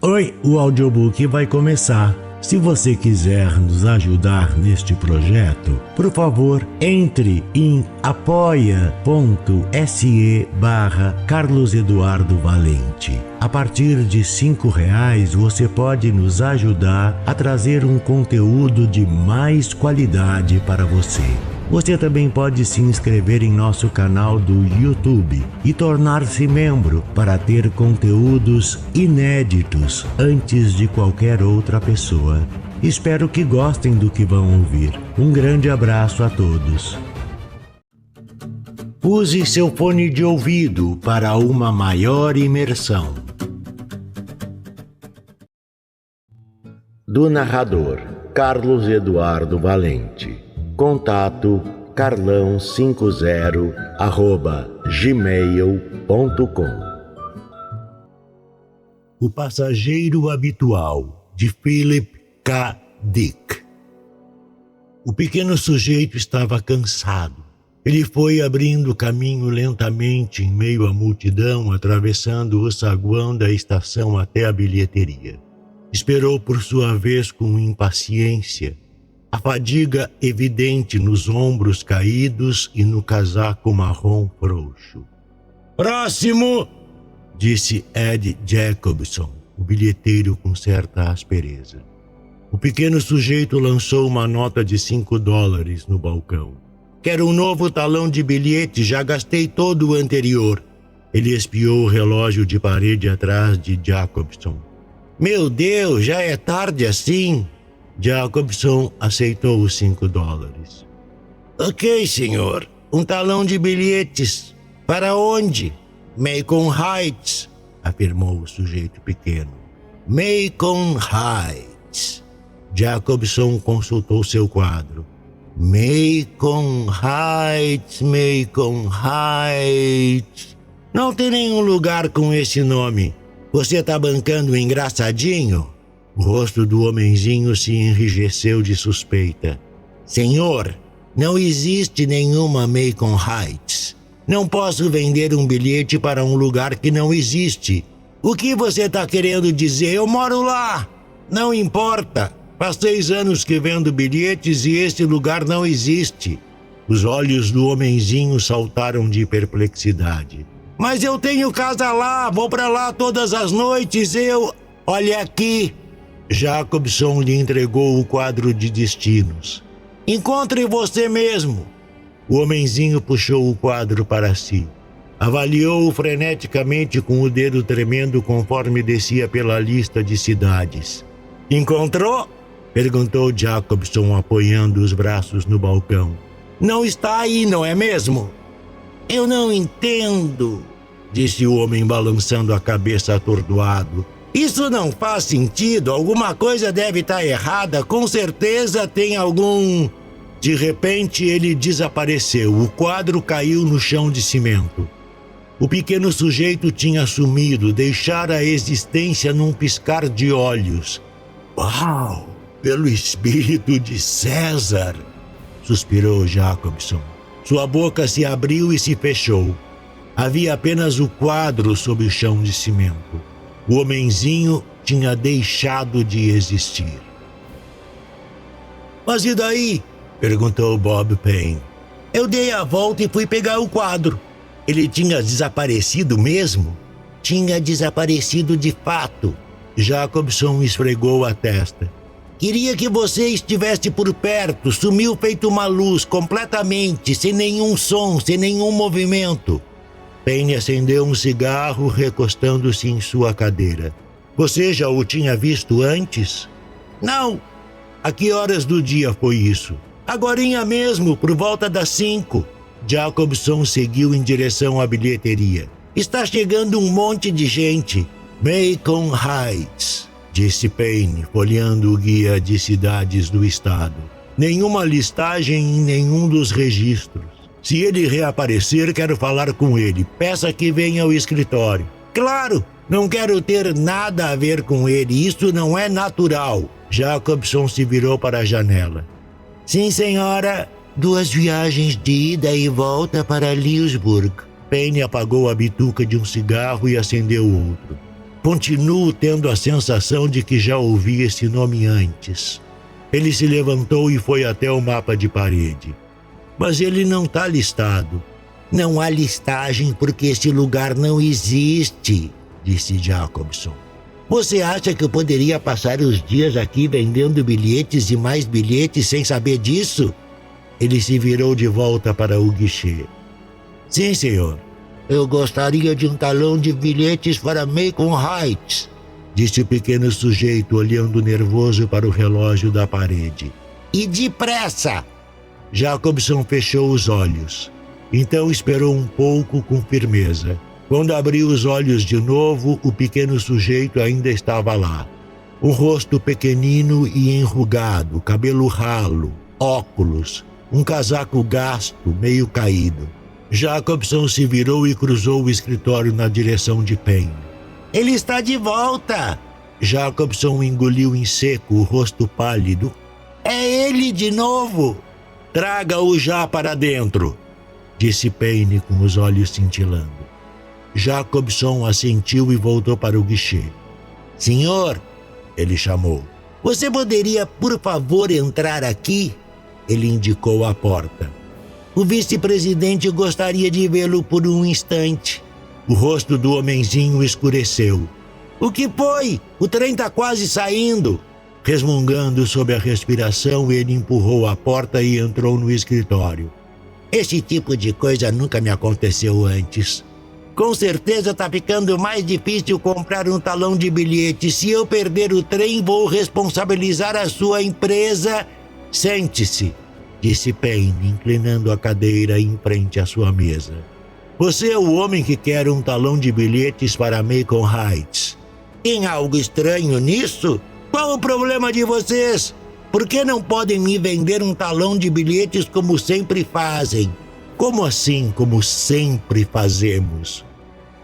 Oi, o audiobook vai começar. Se você quiser nos ajudar neste projeto, por favor, entre em apoia.se/Carlos Eduardo Valente. A partir de R$5 você pode nos ajudar a trazer um conteúdo de mais qualidade para você. Você também pode se inscrever em nosso canal do YouTube e tornar-se membro para ter conteúdos inéditos antes de qualquer outra pessoa. Espero que gostem do que vão ouvir. Um grande abraço a todos. Use seu fone de ouvido para uma maior imersão. Do narrador Carlos Eduardo Valente. Contato carlão50@gmail.com. O passageiro habitual, de Philip K. Dick. O pequeno sujeito estava cansado. Ele foi abrindo caminho lentamente em meio à multidão, atravessando o saguão da estação até a bilheteria. Esperou por sua vez com impaciência, a fadiga evidente nos ombros caídos e no casaco marrom frouxo. "Próximo!" disse Ed Jacobson, o bilheteiro com certa aspereza. O pequeno sujeito lançou uma nota de $5 no balcão. "Quero um novo talão de bilhete, já gastei todo o anterior." Ele espiou o relógio de parede atrás de Jacobson. "Meu Deus, já é tarde assim?" Jacobson aceitou os $5. "Ok, senhor. Um talão de bilhetes. Para onde?" "Macon Heights", afirmou o sujeito pequeno. "Macon Heights." Jacobson consultou seu quadro. "Macon Heights, Macon Heights. Não tem nenhum lugar com esse nome. Você tá bancando um engraçadinho?" O rosto do homenzinho se enrijeceu de suspeita. "Senhor, não existe nenhuma Macon Heights. Não posso vender um bilhete para um lugar que não existe. O que você está querendo dizer? Eu moro lá. Não importa. Faz 6 anos que vendo bilhetes e esse lugar não existe." Os olhos do homenzinho saltaram de perplexidade. "Mas eu tenho casa lá, vou para lá todas as noites, Olha aqui." Jacobson lhe entregou o quadro de destinos. "Encontre você mesmo." O homenzinho puxou o quadro para si. Avaliou-o freneticamente com o dedo tremendo conforme descia pela lista de cidades. "Encontrou?" perguntou Jacobson, apoiando os braços no balcão. "Não está aí, não é mesmo?" "Eu não entendo", disse o homem balançando a cabeça atordoado. "Isso não faz sentido, alguma coisa deve estar errada, com certeza tem algum..." De repente ele desapareceu, o quadro caiu no chão de cimento. O pequeno sujeito tinha sumido, deixara a existência num piscar de olhos. "Uau, pelo espírito de César!" suspirou Jacobson. Sua boca se abriu e se fechou. Havia apenas o quadro sob o chão de cimento. O homenzinho tinha deixado de existir. "Mas e daí?" perguntou Bob Payne. "Eu dei a volta e fui pegar o quadro." "Ele tinha desaparecido mesmo?" "Tinha desaparecido de fato." Jacobson esfregou a testa. "Queria que você estivesse por perto. Sumiu feito uma luz, completamente, sem nenhum som, sem nenhum movimento." Payne acendeu um cigarro, recostando-se em sua cadeira. "Você já o tinha visto antes?" "Não." "A que horas do dia foi isso?" "Agorinha mesmo, por volta das 5. Jacobson seguiu em direção à bilheteria. "Está chegando um monte de gente." "Macon Heights", disse Payne, folheando o guia de cidades do estado. "Nenhuma listagem em nenhum dos registros. Se ele reaparecer, quero falar com ele. Peça que venha ao escritório." "Claro, não quero ter nada a ver com ele. Isso não é natural." Jacobson se virou para a janela. "Sim, senhora. 2 viagens de ida e volta para Leesburg. Payne apagou a bituca de um cigarro e acendeu outro. Continuo tendo a sensação de que já ouvi esse nome antes. Ele se levantou e foi até o mapa de parede. Mas ele não está listado. Não há listagem porque esse lugar não existe, disse Jacobson. Você acha que eu poderia passar os dias aqui vendendo bilhetes e mais bilhetes sem saber disso? Ele se virou de volta para o guichê. Sim, senhor. Eu gostaria de um talão de bilhetes para Macon Heights, disse o pequeno sujeito olhando nervoso para o relógio da parede. E depressa! Jacobson fechou os olhos. Então esperou um pouco com firmeza. Quando abriu os olhos de novo, o pequeno sujeito ainda estava lá. Um rosto pequenino e enrugado, cabelo ralo, óculos, um casaco gasto, meio caído. Jacobson se virou e cruzou o escritório na direção de Payne. Ele está de volta! Jacobson engoliu em seco, o rosto pálido. É ele de novo! Traga-o já para dentro, disse Payne com os olhos cintilando. Jacobson assentiu e voltou para o guichê. Senhor, ele chamou. Você poderia, por favor, entrar aqui? Ele indicou a porta. O vice-presidente gostaria de vê-lo por um instante. O rosto do homenzinho escureceu. O que foi? O trem está quase saindo. Resmungando sob a respiração, ele empurrou a porta e entrou no escritório. Esse tipo de coisa nunca me aconteceu antes. Com certeza está ficando mais difícil comprar um talão de bilhete. Se eu perder o trem, vou responsabilizar a sua empresa. Sente-se, disse Payne, inclinando a cadeira em frente à sua mesa. Você é o homem que quer um talão de bilhetes para Macon Heights. Tem algo estranho nisso? Qual o problema de vocês? Por que não podem me vender um talão de bilhetes como sempre fazem? Como assim, como sempre fazemos?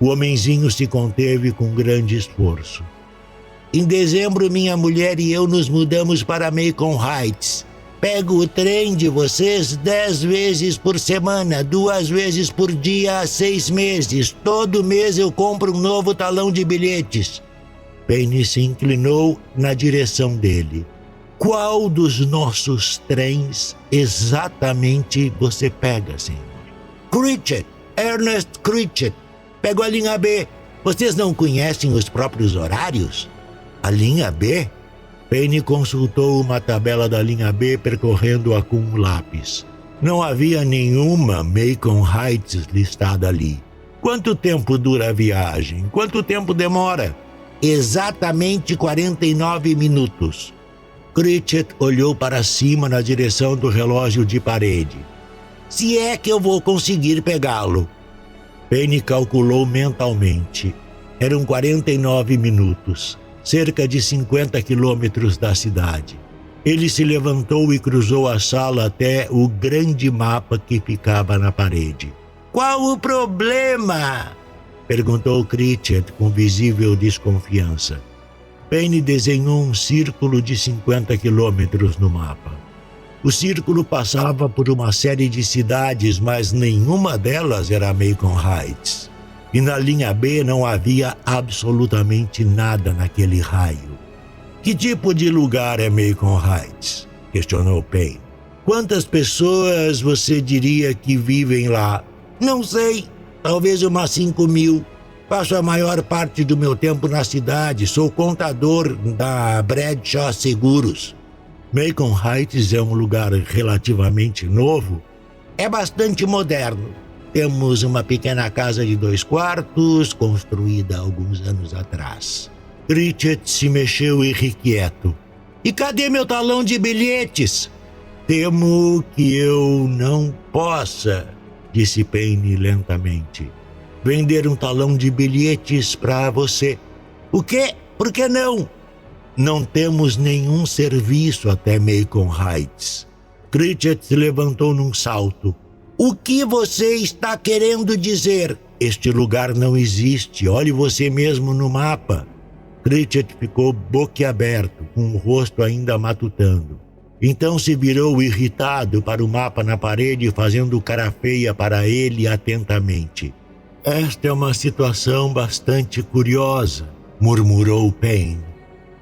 O homenzinho se conteve com grande esforço. Em dezembro, minha mulher e eu nos mudamos para Macon Heights. Pego o trem de vocês 10 vezes por semana, 2 vezes por dia há 6 meses. Todo mês eu compro um novo talão de bilhetes. Payne se inclinou na direção dele. Qual dos nossos trens exatamente você pega, senhor? Critchett, Ernest Critchett. Pego a linha B. Vocês não conhecem os próprios horários? A linha B? Payne consultou uma tabela da linha B percorrendo-a com um lápis. Não havia nenhuma Macon Heights listada ali. Quanto tempo dura a viagem? Quanto tempo demora? Exatamente 49 minutos. Critchett olhou para cima na direção do relógio de parede. Se é que eu vou conseguir pegá-lo. Payne calculou mentalmente. Eram 49 minutos, cerca de 50 quilômetros da cidade. Ele se levantou e cruzou a sala até o grande mapa que ficava na parede. Qual o problema? Perguntou Critchett com visível desconfiança. Payne desenhou um círculo de 50 quilômetros no mapa. O círculo passava por uma série de cidades, mas nenhuma delas era Macon Heights. E na linha B não havia absolutamente nada naquele raio. Que tipo de lugar é Macon Heights? Questionou Payne. Quantas pessoas você diria que vivem lá? Não sei, talvez umas 5.000. Passo a maior parte do meu tempo na cidade, sou contador da Bradshaw Seguros. Macon Heights é um lugar relativamente novo? É bastante moderno. Temos uma pequena casa de 2 quartos, construída há alguns anos atrás. Critchett se mexeu irrequieto. E cadê meu talão de bilhetes? Temo que eu não possa, disse Payne lentamente. Vender um talão de bilhetes para você. O quê? Por que não? Não temos nenhum serviço até Macon Heights. Critchett se levantou num salto. O que você está querendo dizer? Este lugar não existe. Olhe você mesmo no mapa. Critchett ficou boquiaberto, com o rosto ainda matutando. Então se virou irritado para o mapa na parede, fazendo cara feia para ele atentamente. Esta é uma situação bastante curiosa, murmurou Payne.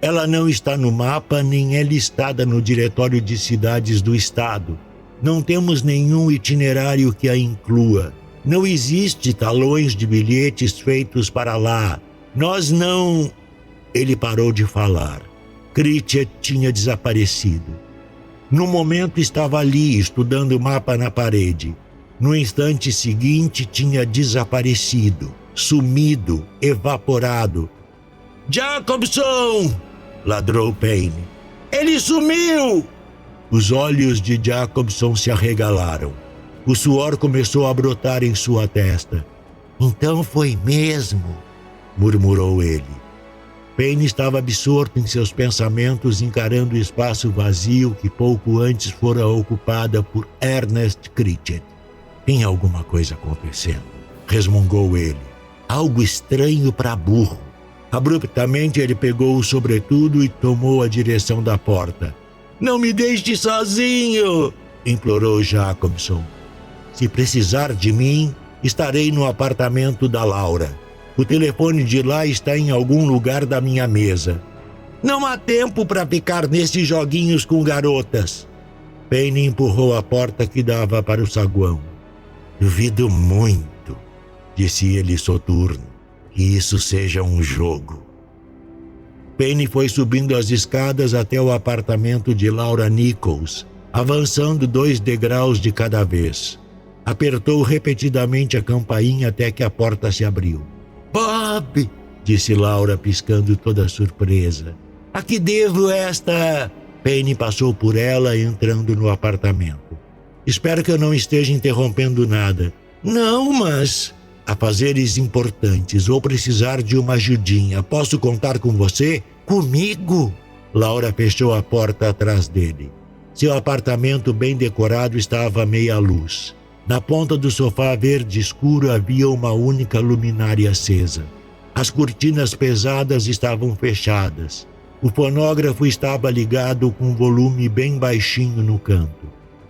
Ela não está no mapa nem é listada no Diretório de Cidades do Estado. Não temos nenhum itinerário que a inclua. Não existe talões de bilhetes feitos para lá. Nós não... Ele parou de falar. Critchet tinha desaparecido. No momento estava ali, estudando o mapa na parede. No instante seguinte tinha desaparecido, sumido, evaporado. Jacobson! Ladrou Payne. Ele sumiu! Os olhos de Jacobson se arregalaram. O suor começou a brotar em sua testa. Então foi mesmo, murmurou ele. Payne estava absorto em seus pensamentos, encarando o espaço vazio que pouco antes fora ocupada por Ernest Critchet. Tem alguma coisa acontecendo, resmungou ele. Algo estranho para burro. Abruptamente ele pegou o sobretudo e tomou a direção da porta. Não me deixe sozinho, implorou Jacobson. Se precisar de mim, estarei no apartamento da Laura. O telefone de lá está em algum lugar da minha mesa. Não há tempo para ficar nesses joguinhos com garotas. Payne empurrou a porta que dava para o saguão. Duvido muito, disse ele soturno, que isso seja um jogo. Payne foi subindo as escadas até o apartamento de Laura Nichols, avançando 2 degraus de cada vez. Apertou repetidamente a campainha até que a porta se abriu. Bob, disse Laura piscando toda surpresa. A que devo esta... Payne passou por ela entrando no apartamento. Espero que eu não esteja interrompendo nada. Não, mas... Afazeres importantes, vou precisar de uma ajudinha. Posso contar com você? Comigo? Laura fechou a porta atrás dele. Seu apartamento bem decorado estava à meia luz. Na ponta do sofá verde escuro havia uma única luminária acesa. As cortinas pesadas estavam fechadas. O fonógrafo estava ligado com um volume bem baixinho no canto.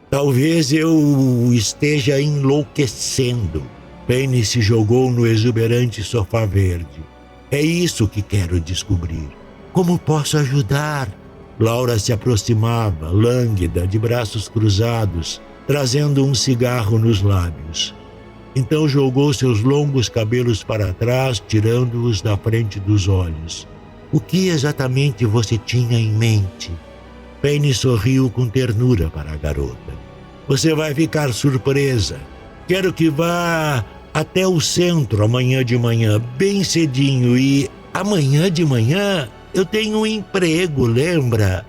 Talvez eu esteja enlouquecendo. Payne se jogou no exuberante sofá verde. É isso que quero descobrir. Como posso ajudar? Laura se aproximava, lânguida, de braços cruzados, trazendo um cigarro nos lábios. Então jogou seus longos cabelos para trás, tirando-os da frente dos olhos. O que exatamente você tinha em mente? Payne sorriu com ternura para a garota. Você vai ficar surpresa. Quero que vá até o centro amanhã de manhã, bem cedinho, e amanhã de manhã eu tenho um emprego, lembra?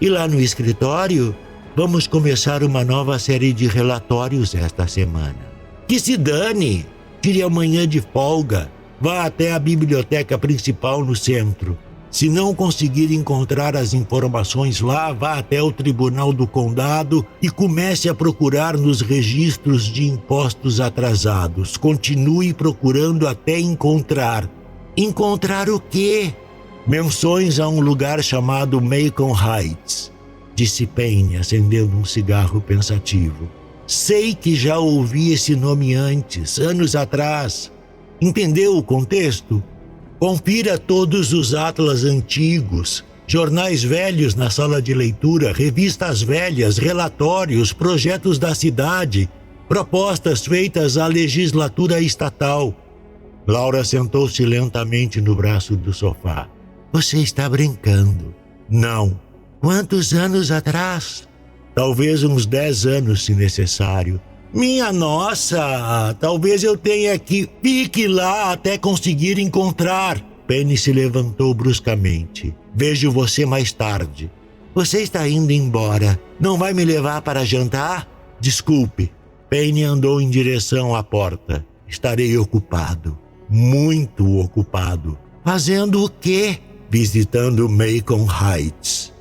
E lá no escritório, vamos começar uma nova série de relatórios esta semana. Que se dane! Tire amanhã de folga. Vá até a biblioteca principal no centro. Se não conseguir encontrar as informações lá, vá até o Tribunal do Condado e comece a procurar nos registros de impostos atrasados. Continue procurando até encontrar. Encontrar o quê? Menções a um lugar chamado Macon Heights, disse Payne, acendendo um cigarro pensativo. Sei que já ouvi esse nome antes, anos atrás. Entendeu o contexto? Confira todos os atlas antigos, jornais velhos na sala de leitura, revistas velhas, relatórios, projetos da cidade, propostas feitas à legislatura estatal. Laura sentou-se lentamente no braço do sofá. Você está brincando? Não. Quantos anos atrás? Talvez uns 10 anos, se necessário. Minha nossa, talvez eu tenha que... Fique lá até conseguir encontrar. Payne se levantou bruscamente. Vejo você mais tarde. Você está indo embora. Não vai me levar para jantar? Desculpe. Payne andou em direção à porta. Estarei ocupado. Muito ocupado. Fazendo o quê? Visitando Macon Heights.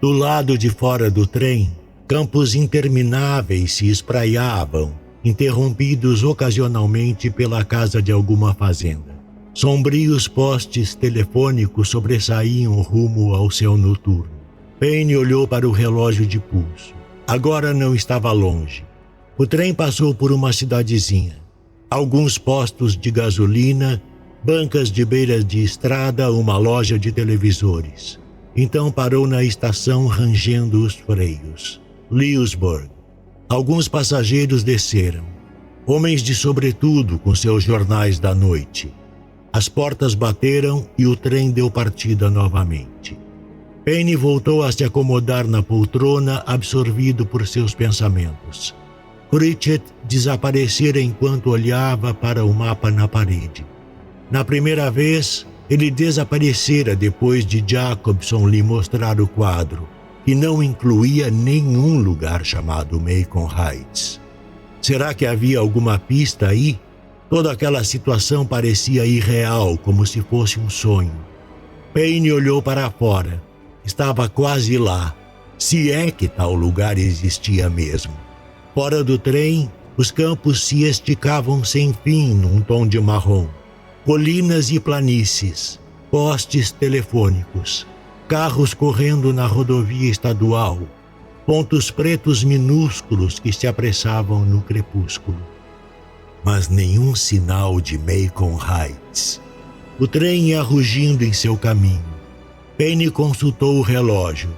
Do lado de fora do trem, campos intermináveis se espraiavam, interrompidos ocasionalmente pela casa de alguma fazenda. Sombrios postes telefônicos sobressaíam rumo ao céu noturno. Payne olhou para o relógio de pulso. Agora não estava longe. O trem passou por uma cidadezinha. Alguns postos de gasolina, bancas de beira de estrada, uma loja de televisores. Então parou na estação rangendo os freios. Leesburg. Alguns passageiros desceram. Homens de sobretudo com seus jornais da noite. As portas bateram e o trem deu partida novamente. Payne voltou a se acomodar na poltrona, absorvido por seus pensamentos. Pritchett desaparecera enquanto olhava para o mapa na parede. Na primeira vez, ele desaparecera depois de Jacobson lhe mostrar o quadro, que não incluía nenhum lugar chamado Macon Heights. Será que havia alguma pista aí? Toda aquela situação parecia irreal, como se fosse um sonho. Payne olhou para fora. Estava quase lá, se é que tal lugar existia mesmo. Fora do trem, os campos se esticavam sem fim num tom de marrom. Colinas e planícies, postes telefônicos, carros correndo na rodovia estadual, pontos pretos minúsculos que se apressavam no crepúsculo. Mas nenhum sinal de Macon Heights. O trem ia rugindo em seu caminho. Payne consultou o relógio.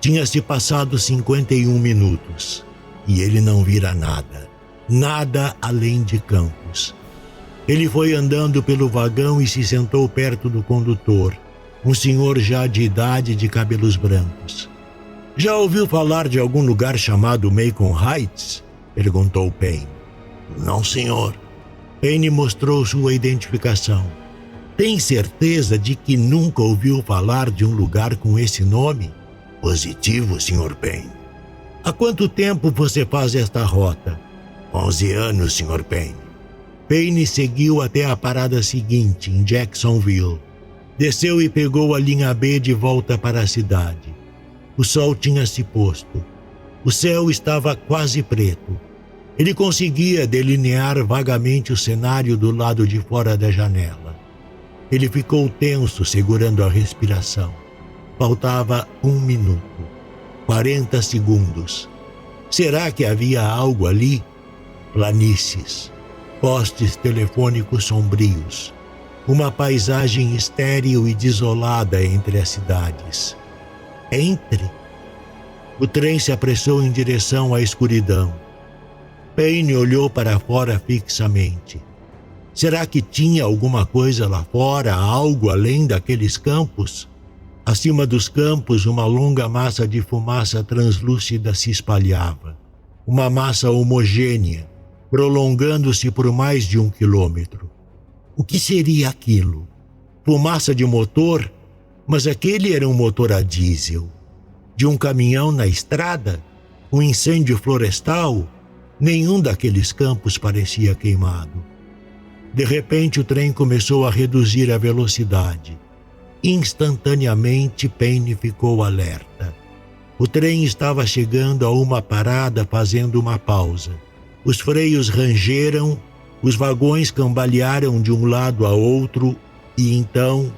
Tinha-se passado 51 minutos. E ele não vira nada. Nada além de campos. Ele foi andando pelo vagão e se sentou perto do condutor, um senhor já de idade de cabelos brancos. Já ouviu falar de algum lugar chamado Macon Heights? Perguntou Payne. Não, senhor. Payne mostrou sua identificação. Tem certeza de que nunca ouviu falar de um lugar com esse nome? Positivo, Sr. Payne. Há quanto tempo você faz esta rota? 11 anos, Sr. Payne. Payne seguiu até a parada seguinte, em Jacksonville. Desceu e pegou a linha B de volta para a cidade. O sol tinha se posto. O céu estava quase preto. Ele conseguia delinear vagamente o cenário do lado de fora da janela. Ele ficou tenso, segurando a respiração. Faltava 1 minuto. 40 segundos. Será que havia algo ali? Planícies. Postes telefônicos sombrios. Uma paisagem estéril e desolada entre as cidades. Entre. O trem se apressou em direção à escuridão. Payne olhou para fora fixamente. Será que tinha alguma coisa lá fora, algo além daqueles campos? Acima dos campos, uma longa massa de fumaça translúcida se espalhava. Uma massa homogênea, prolongando-se por mais de 1 quilômetro. O que seria aquilo? Fumaça de motor? Mas aquele era um motor a diesel. De um caminhão na estrada? Um incêndio florestal? Nenhum daqueles campos parecia queimado. De repente, o trem começou a reduzir a velocidade. Instantaneamente, Payne ficou alerta. O trem estava chegando a uma parada, fazendo uma pausa. Os freios rangeram, os vagões cambalearam de um lado a outro e então,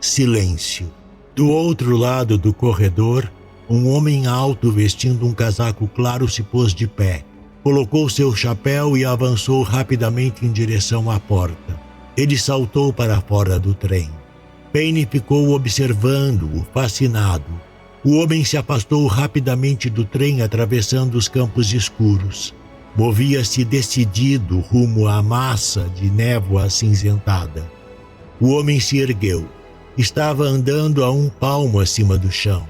silêncio. Do outro lado do corredor, um homem alto vestindo um casaco claro se pôs de pé. Colocou seu chapéu e avançou rapidamente em direção à porta. Ele saltou para fora do trem. Payne ficou observando-o, fascinado. O homem se afastou rapidamente do trem, atravessando os campos escuros. Movia-se decidido rumo à massa de névoa acinzentada. O homem se ergueu. Estava andando a 1 palmo acima do chão.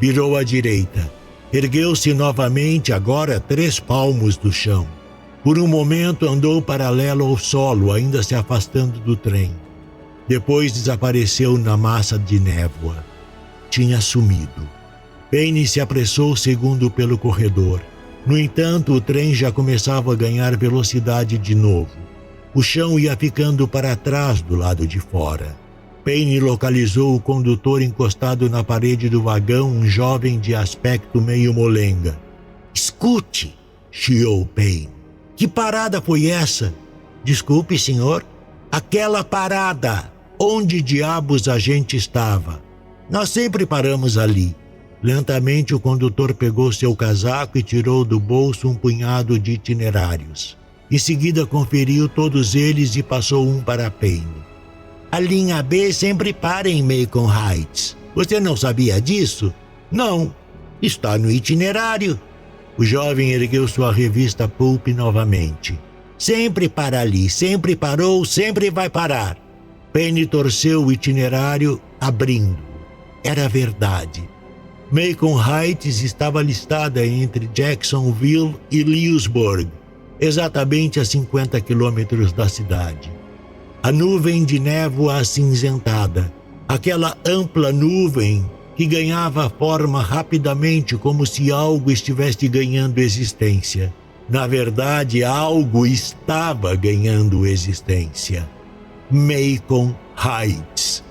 Virou à direita. Ergueu-se novamente, agora 3 palmos do chão. Por um momento andou paralelo ao solo, ainda se afastando do trem. Depois desapareceu na massa de névoa. Tinha sumido. Payne se apressou segundo pelo corredor. No entanto, o trem já começava a ganhar velocidade de novo. O chão ia ficando para trás do lado de fora. Payne localizou o condutor encostado na parede do vagão, um jovem de aspecto meio molenga. Escute, chiou Payne. Que parada foi essa? Desculpe, senhor. Aquela parada. Onde diabos a gente estava? Nós sempre paramos ali. Lentamente o condutor pegou seu casaco e tirou do bolso um punhado de itinerários. Em seguida, conferiu todos eles e passou um para Payne. A linha B sempre para em Macon Heights. Você não sabia disso? Não. Está no itinerário. O jovem ergueu sua revista Pulp novamente. Sempre para ali, sempre parou, sempre vai parar. Payne torceu o itinerário, abrindo. Era verdade. Macon Heights estava listada entre Jacksonville e Lewisburg, exatamente a 50 quilômetros da cidade. A nuvem de névoa acinzentada, aquela ampla nuvem que ganhava forma rapidamente como se algo estivesse ganhando existência. Na verdade, algo estava ganhando existência. Macon Heights.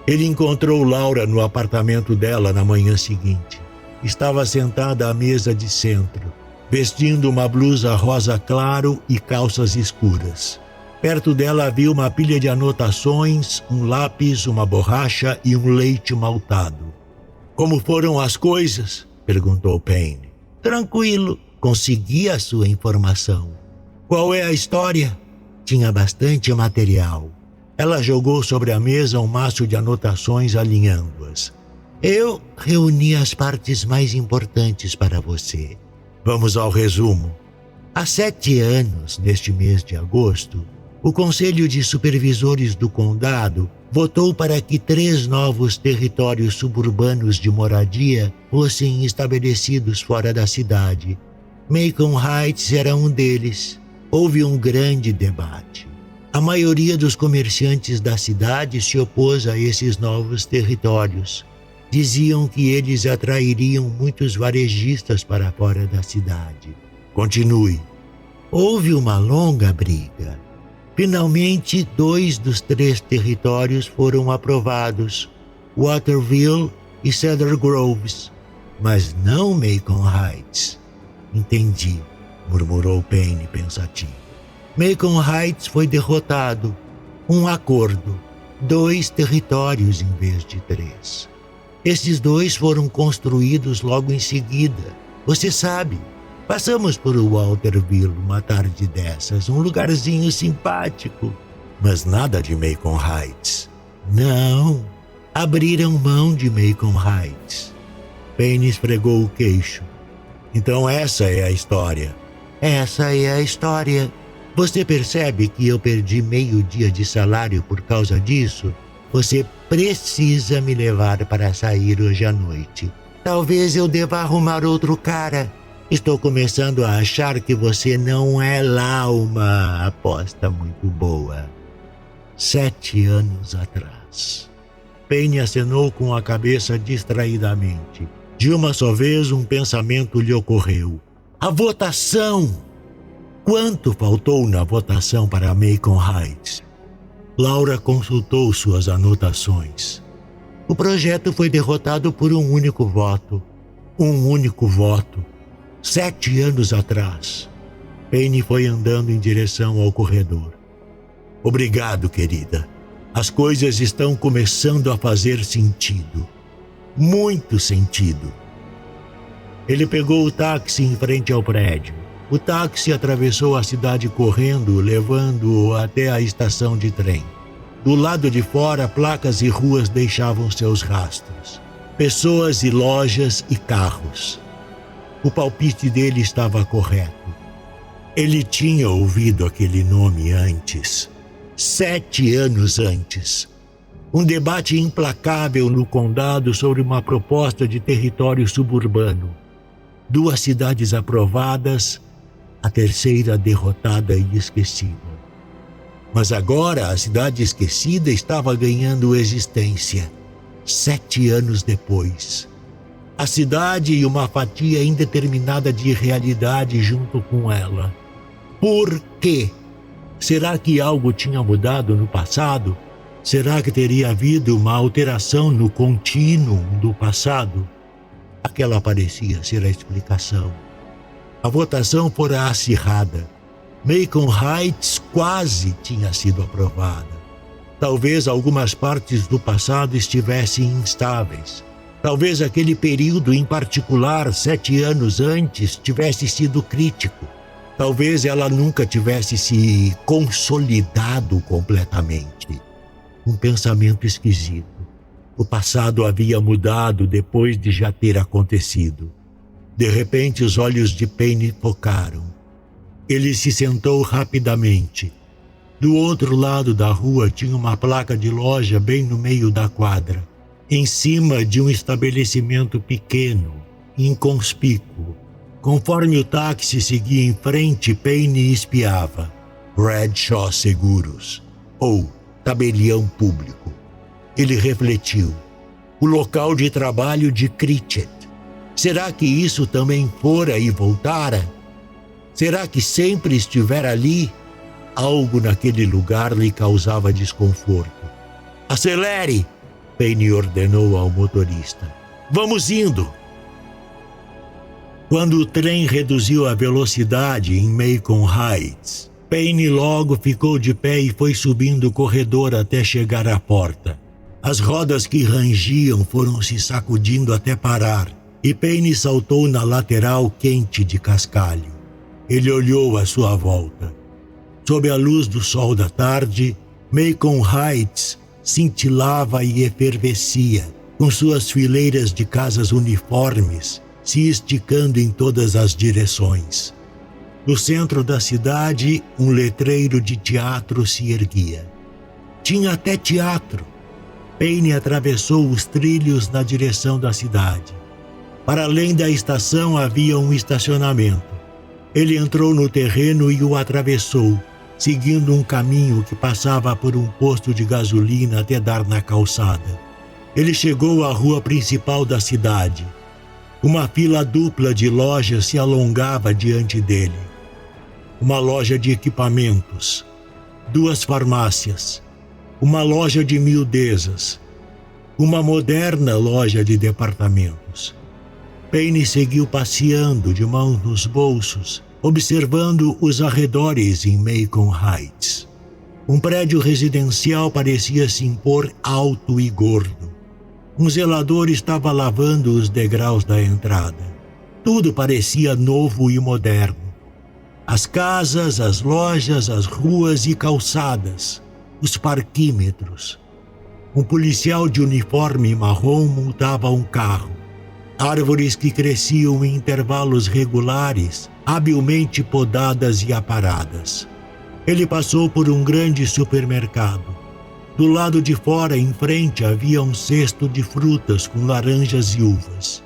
Ele encontrou Laura no apartamento dela na manhã seguinte. Estava sentada à mesa de centro, vestindo uma blusa rosa claro e calças escuras. Perto dela havia uma pilha de anotações, um lápis, uma borracha e um leite maltado. Como foram as coisas? Perguntou Payne. Tranquilo, consegui a sua informação. Qual é a história? Tinha bastante material. Ela jogou sobre a mesa um maço de anotações alinhando-as. Eu reuni as partes mais importantes para você. Vamos ao resumo. Há 7 anos, neste mês de agosto, o Conselho de Supervisores do Condado votou para que 3 novos territórios suburbanos de moradia fossem estabelecidos fora da cidade. Macon Heights era um deles. Houve um grande debate. A maioria dos comerciantes da cidade se opôs a esses novos territórios. Diziam que eles atrairiam muitos varejistas para fora da cidade. Continue. Houve uma longa briga. Finalmente, 2 dos 3 territórios foram aprovados, Waterville e Cedar Groves, mas não Macon Heights. Entendi, murmurou Payne pensativo. Macon Heights foi derrotado. Um acordo. 2 territórios em vez de 3. Esses 2 foram construídos logo em seguida. Você sabe, passamos por Waterville uma tarde dessas, um lugarzinho simpático. Mas nada de Macon Heights. Não, abriram mão de Macon Heights. Payne esfregou o queixo. Então essa é a história. Essa é a história. Você percebe que eu perdi meio dia de salário por causa disso? Você precisa me levar para sair hoje à noite. Talvez eu deva arrumar outro cara. Estou começando a achar que você não é lá uma aposta muito boa. 7 anos atrás. Payne acenou com a cabeça distraidamente. De uma só vez, um pensamento lhe ocorreu. A votação! Quanto faltou na votação para Macon Heights? Laura consultou suas anotações. O projeto foi derrotado por um único voto. Um único voto. 7 anos atrás. Payne foi andando em direção ao corredor. Obrigado, querida. As coisas estão começando a fazer sentido. Muito sentido. Ele pegou o táxi em frente ao prédio. O táxi atravessou a cidade correndo, levando-o até a estação de trem. Do lado de fora, placas e ruas deixavam seus rastros. Pessoas e lojas e carros. O palpite dele estava correto. Ele tinha ouvido aquele nome antes. 7 anos antes. Um debate implacável no condado sobre uma proposta de território suburbano. 2 cidades aprovadas, a terceira derrotada e esquecida. Mas agora a cidade esquecida estava ganhando existência. 7 anos depois. A cidade e uma fatia indeterminada de realidade junto com ela. Por quê? Será que algo tinha mudado no passado? Será que teria havido uma alteração no contínuo do passado? Aquela parecia ser a explicação. A votação fora acirrada. Macon Heights quase tinha sido aprovada. Talvez algumas partes do passado estivessem instáveis. Talvez aquele período em particular, 7 anos antes, tivesse sido crítico. Talvez ela nunca tivesse se consolidado completamente. Um pensamento esquisito. O passado havia mudado depois de já ter acontecido. De repente, os olhos de Penny focaram. Ele se sentou rapidamente. Do outro lado da rua tinha uma placa de loja bem no meio da quadra, em cima de um estabelecimento pequeno, inconspícuo. Conforme o táxi seguia em frente, Penny espiava. Bradshaw Seguros, ou tabelião público. Ele refletiu. O local de trabalho de Critchett. Será que isso também fora e voltara? Será que sempre estivera ali? Algo naquele lugar lhe causava desconforto. Acelere! Penny ordenou ao motorista. Vamos indo! Quando o trem reduziu a velocidade em Macon Heights, Penny logo ficou de pé e foi subindo o corredor até chegar à porta. As rodas que rangiam foram se sacudindo até parar, e Penny saltou na lateral quente de cascalho. Ele olhou à sua volta. Sob a luz do sol da tarde, Macon Heights cintilava e efervescia, com suas fileiras de casas uniformes se esticando em todas as direções. No centro da cidade, um letreiro de teatro se erguia. Tinha até teatro. Penny atravessou os trilhos na direção da cidade. Para além da estação havia um estacionamento. Ele entrou no terreno e o atravessou, seguindo um caminho que passava por um posto de gasolina até dar na calçada. Ele chegou à rua principal da cidade. Uma fila dupla de lojas se alongava diante dele. Uma loja de equipamentos, 2 farmácias, uma loja de miudezas, uma moderna loja de departamentos. Penny seguiu passeando de mãos nos bolsos, observando os arredores em Macon Heights. Um prédio residencial parecia se impor alto e gordo. Um zelador estava lavando os degraus da entrada. Tudo parecia novo e moderno. As casas, as lojas, as ruas e calçadas, os parquímetros. Um policial de uniforme marrom multava um carro. Árvores que cresciam em intervalos regulares, habilmente podadas e aparadas. Ele passou por um grande supermercado. Do lado de fora, em frente, havia um cesto de frutas com laranjas e uvas.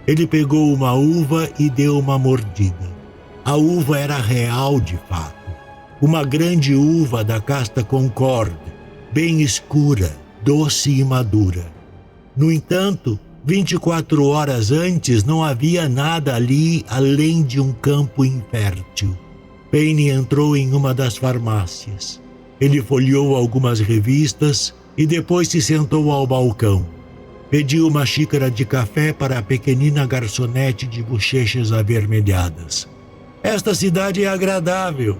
Ele pegou uma uva e deu uma mordida. A uva era real de fato. Uma grande uva da casta Concord, bem escura, doce e madura. No entanto, 24 horas antes não havia nada ali além de um campo infértil. Penny entrou em uma das farmácias. Ele folheou algumas revistas e depois se sentou ao balcão. Pediu uma xícara de café para a pequenina garçonete de bochechas avermelhadas. Esta cidade é agradável,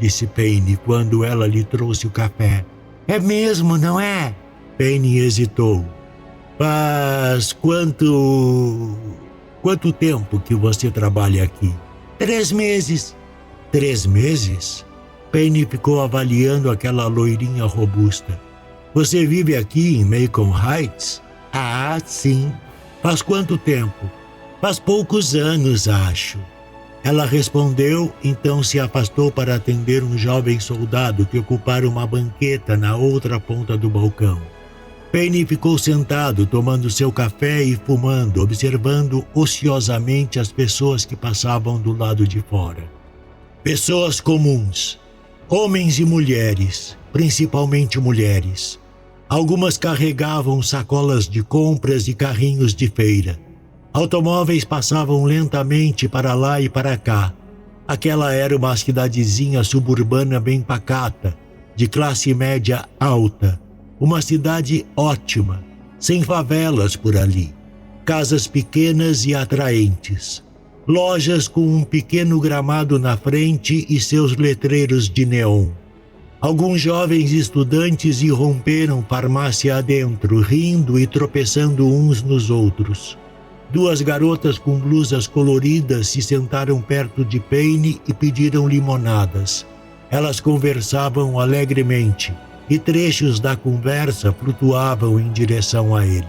disse Penny quando ela lhe trouxe o café. É mesmo, não é? Penny hesitou. Faz quanto tempo que você trabalha aqui? 3 meses. 3 meses? Penny ficou avaliando aquela loirinha robusta. Você vive aqui em Macon Heights? Ah, sim. Faz quanto tempo? Faz poucos anos, acho. Ela respondeu, então se afastou para atender um jovem soldado que ocupara uma banqueta na outra ponta do balcão. Penny ficou sentado, tomando seu café e fumando, observando ociosamente as pessoas que passavam do lado de fora. Pessoas comuns. Homens e mulheres, principalmente mulheres. Algumas carregavam sacolas de compras e carrinhos de feira. Automóveis passavam lentamente para lá e para cá. Aquela era uma cidadezinha suburbana bem pacata, de classe média alta. Uma cidade ótima, sem favelas por ali. Casas pequenas e atraentes. Lojas com um pequeno gramado na frente e seus letreiros de neon. Alguns jovens estudantes irromperam farmácia adentro, rindo e tropeçando uns nos outros. 2 garotas com blusas coloridas se sentaram perto de Payne e pediram limonadas. Elas conversavam alegremente e trechos da conversa flutuavam em direção a ele.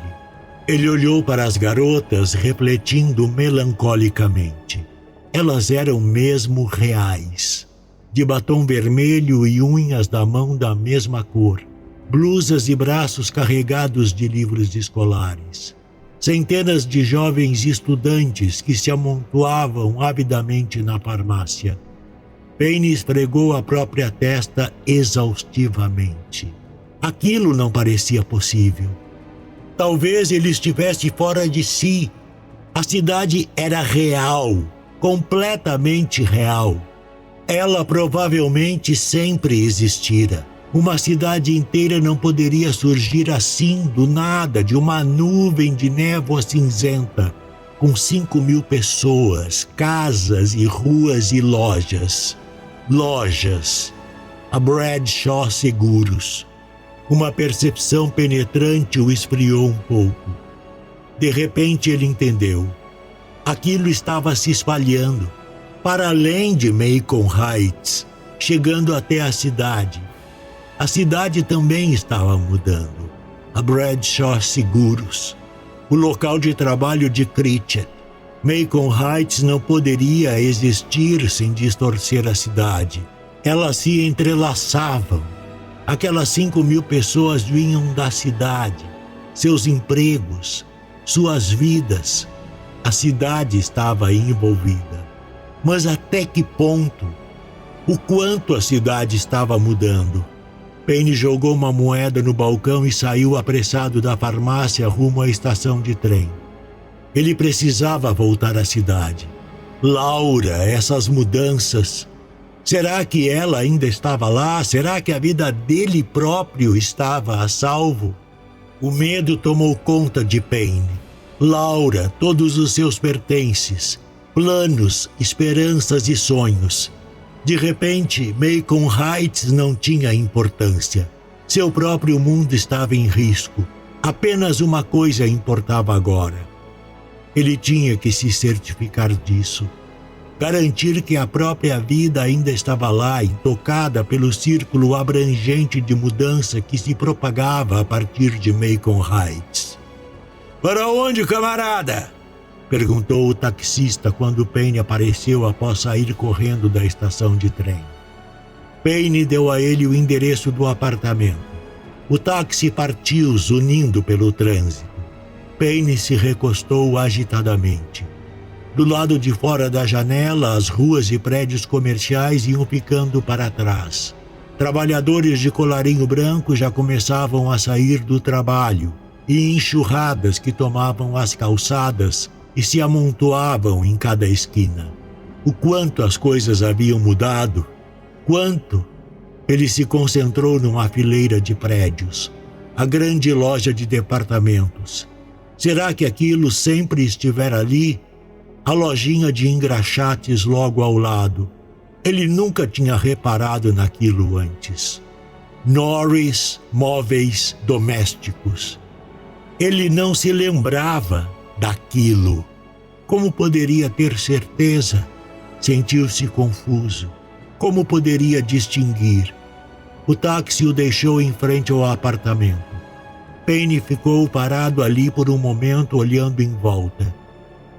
Ele olhou para as garotas, refletindo melancolicamente. Elas eram mesmo reais. De batom vermelho e unhas da mão da mesma cor. Blusas e braços carregados de livros escolares. Centenas de jovens estudantes que se amontoavam avidamente na farmácia. Payne esfregou a própria testa exaustivamente. Aquilo não parecia possível. Talvez ele estivesse fora de si. A cidade era real, completamente real. Ela provavelmente sempre existira. Uma cidade inteira não poderia surgir assim, do nada, de uma nuvem de névoa cinzenta, com 5.000 pessoas, casas e ruas e lojas. Lojas. A Bradshaw Seguros. Uma percepção penetrante o esfriou um pouco. De repente ele entendeu. Aquilo estava se espalhando, para além de Macon Heights, chegando até a cidade. A cidade também estava mudando. A Bradshaw Seguros. O local de trabalho de Critchett. Macon Heights não poderia existir sem distorcer a cidade. Elas se entrelaçavam. Aquelas 5.000 pessoas vinham da cidade, seus empregos, suas vidas. A cidade estava envolvida. Mas até que ponto? O quanto a cidade estava mudando? Payne jogou uma moeda no balcão e saiu apressado da farmácia rumo à estação de trem. Ele precisava voltar à cidade. Laura, essas mudanças. Será que ela ainda estava lá? Será que a vida dele próprio estava a salvo? O medo tomou conta de Payne. Laura, todos os seus pertences, planos, esperanças e sonhos. De repente, Macon Heights não tinha importância. Seu próprio mundo estava em risco. Apenas uma coisa importava agora. Ele tinha que se certificar disso. Garantir que a própria vida ainda estava lá, intocada pelo círculo abrangente de mudança que se propagava a partir de Macon Heights. "Para onde, camarada?" perguntou o taxista quando Payne apareceu após sair correndo da estação de trem. Payne deu a ele o endereço do apartamento. O táxi partiu, zunindo pelo trânsito. Payne se recostou agitadamente. Do lado de fora da janela, as ruas e prédios comerciais iam ficando para trás. Trabalhadores de colarinho branco já começavam a sair do trabalho, e enxurradas que tomavam as calçadas e se amontoavam em cada esquina. O quanto as coisas haviam mudado, quanto! Ele se concentrou numa fileira de prédios, a grande loja de departamentos. Será que aquilo sempre estivera ali? A lojinha de engraxates logo ao lado. Ele nunca tinha reparado naquilo antes. Norris Móveis Domésticos. Ele não se lembrava daquilo. Como poderia ter certeza? Sentiu-se confuso. Como poderia distinguir? O táxi o deixou em frente ao apartamento. Payne ficou parado ali por um momento, olhando em volta.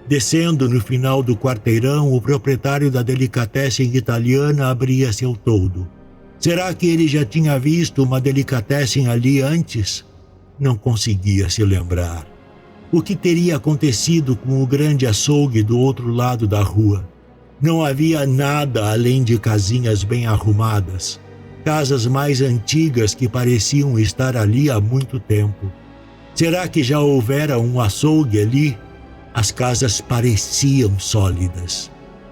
Descendo no final do quarteirão, o proprietário da delicatessen italiana abria seu toldo. Será que ele já tinha visto uma delicatessen ali antes? Não conseguia se lembrar. O que teria acontecido com o grande açougue do outro lado da rua? Não havia nada além de casinhas bem arrumadas, casas mais antigas que pareciam estar ali há muito tempo. Será que já houvera um açougue ali? As casas pareciam sólidas.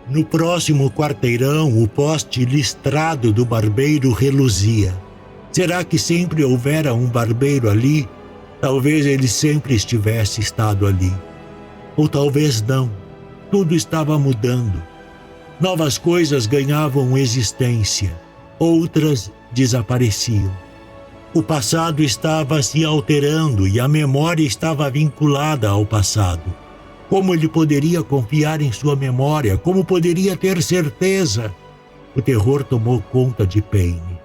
No próximo quarteirão, o poste listrado do barbeiro reluzia. Será que sempre houvera um barbeiro ali? Talvez ele sempre estivesse estado ali. Ou talvez não. Tudo estava mudando. Novas coisas ganhavam existência. Outras desapareciam. O passado estava se alterando e a memória estava vinculada ao passado. Como ele poderia confiar em sua memória? Como poderia ter certeza? O terror tomou conta de Payne.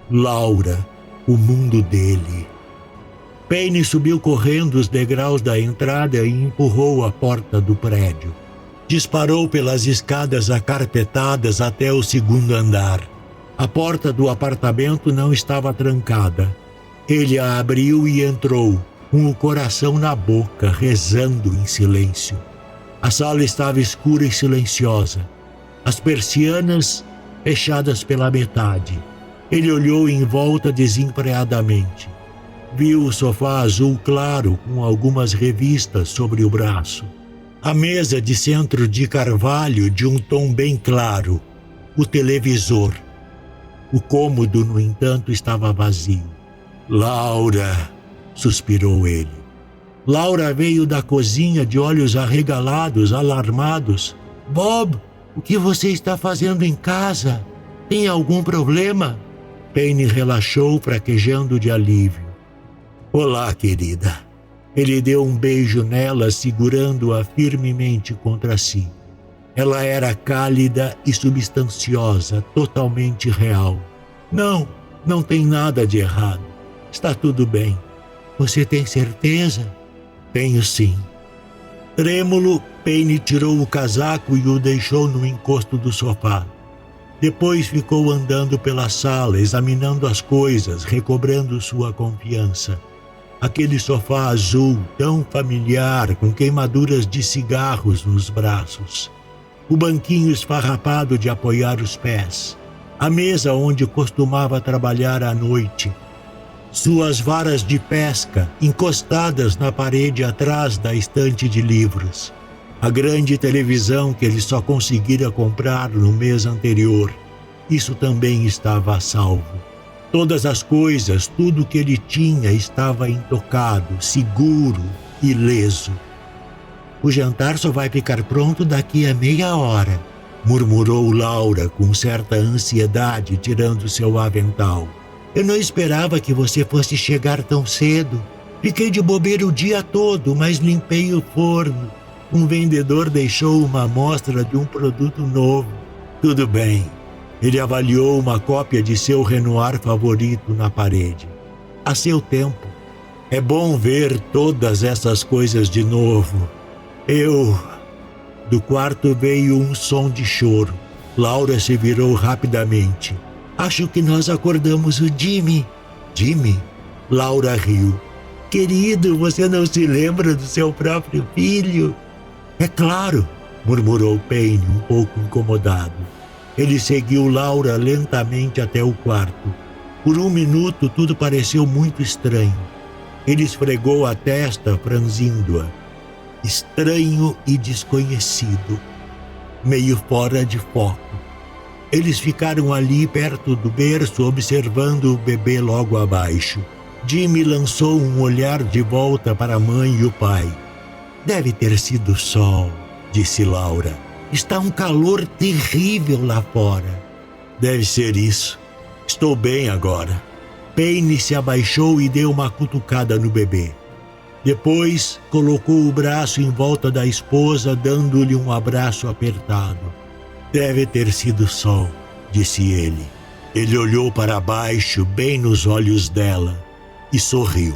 Laura, o mundo dele. Payne subiu correndo os degraus da entrada e empurrou a porta do prédio. Disparou pelas escadas acarpetadas até o segundo andar. A porta do apartamento não estava trancada. Ele a abriu e entrou, com o coração na boca, rezando em silêncio. A sala estava escura e silenciosa. As persianas fechadas pela metade. Ele olhou em volta desempregadamente. Viu o sofá azul claro com algumas revistas sobre o braço. A mesa de centro de carvalho de um tom bem claro. O televisor. O cômodo, no entanto, estava vazio. Laura, suspirou ele. Laura veio da cozinha de olhos arregalados, alarmados. Bob, o que você está fazendo em casa? Tem algum problema? Payne relaxou, fraquejando de alívio. Olá, querida. Ele deu um beijo nela, segurando-a firmemente contra si. Ela era cálida e substanciosa, totalmente real. Não tem nada de errado. Está tudo bem. Você tem certeza? Tenho sim. Trêmulo, Payne tirou o casaco e o deixou no encosto do sofá. Depois ficou andando pela sala, examinando as coisas, recobrando sua confiança. Aquele sofá azul, tão familiar, com queimaduras de cigarros nos braços. O banquinho esfarrapado de apoiar os pés. A mesa onde costumava trabalhar à noite. Suas varas de pesca encostadas na parede atrás da estante de livros. A grande televisão que ele só conseguira comprar no mês anterior. Isso também estava a salvo. Todas as coisas, tudo que ele tinha estava intocado, seguro, ileso. O jantar só vai ficar pronto daqui a meia hora, murmurou Laura com certa ansiedade, tirando seu avental. Eu não esperava que você fosse chegar tão cedo. Fiquei de bobeira o dia todo, mas limpei o forno. Um vendedor deixou uma amostra de um produto novo. Tudo bem. Ele avaliou uma cópia de seu Renoir favorito na parede. A seu tempo. É bom ver todas essas coisas de novo. Do quarto veio um som de choro. Laura se virou rapidamente. Acho que nós acordamos o Jimmy. Jimmy? Laura riu. Querido, você não se lembra do seu próprio filho? É claro, murmurou Payne, um pouco incomodado. Ele seguiu Laura lentamente até o quarto. Por um minuto tudo pareceu muito estranho. Ele esfregou a testa, franzindo-a. Estranho e desconhecido. Meio fora de foco. Eles ficaram ali perto do berço, observando o bebê logo abaixo. Jimmy lançou um olhar de volta para a mãe e o pai. Deve ter sido o sol, disse Laura. Está um calor terrível lá fora. Deve ser isso. Estou bem agora. Payne se abaixou e deu uma cutucada no bebê. Depois, colocou o braço em volta da esposa, dando-lhe um abraço apertado. Deve ter sido o sol, disse ele. Ele olhou para baixo, bem nos olhos dela, e sorriu.